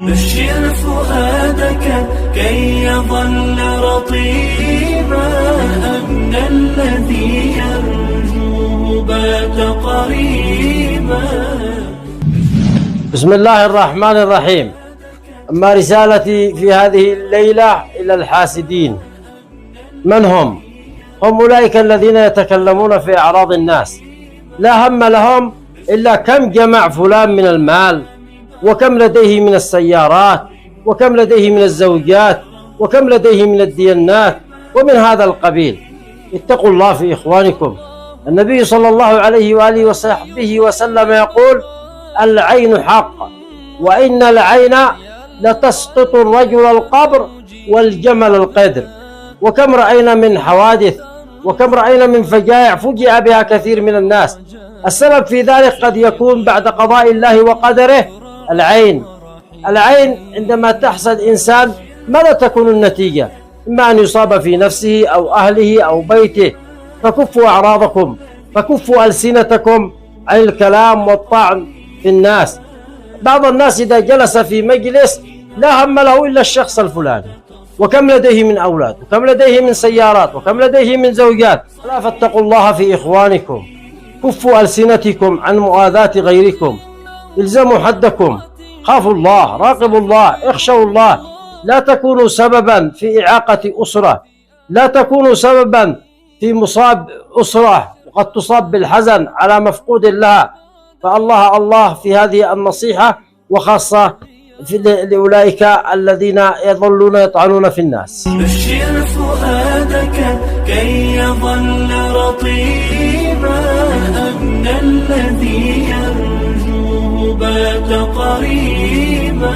بشر فؤادك كي يظل رطيبا، أن الذي يرجوه بات قريبا. بسم الله الرحمن الرحيم. أما رسالتي في هذه الليلة إلى الحاسدين. من هم؟ هم أولئك الذين يتكلمون في أعراض الناس، لا هم لهم إلا كم جمع فلان من المال، وكم لديه من السيارات، وكم لديه من الزوجات، وكم لديه من الديانات ومن هذا القبيل. اتقوا الله في إخوانكم. النبي صلى الله عليه وآله وصحبه وسلم يقول: العين حق، وإن العين لتسقط الرجل القبر والجمل القدر. وكم رأينا من حوادث، وكم رأينا من فجائع فجأ بها كثير من الناس. السبب في ذلك قد يكون بعد قضاء الله وقدره العين. العين عندما تحسد إنسان ماذا تكون النتيجة؟ إما أن يصاب في نفسه أو أهله أو بيته. فكفوا أعراضكم، فكفوا ألسنتكم عن الكلام والطعن في الناس. بعض الناس إذا جلس في مجلس لا هم له إلا الشخص الفلاني، وكم لديه من أولاد، وكم لديه من سيارات، وكم لديه من زوجات. لا، فاتقوا الله في إخوانكم. كفوا ألسنتكم عن مؤاذاة غيركم، الزموا حدكم، خافوا الله، راقبوا الله، اخشوا الله. لا تكونوا سببا في إعاقة أسرة، لا تكونوا سببا في مصاب أسرة وقد تصاب بالحزن على مفقود لها. فالله الله في هذه النصيحة، وخاصة لأولئك الذين يظلون يطعنون في الناس. بشر فؤادك كي يظل رطيبا، أن الذي يرجوه بات قريبا.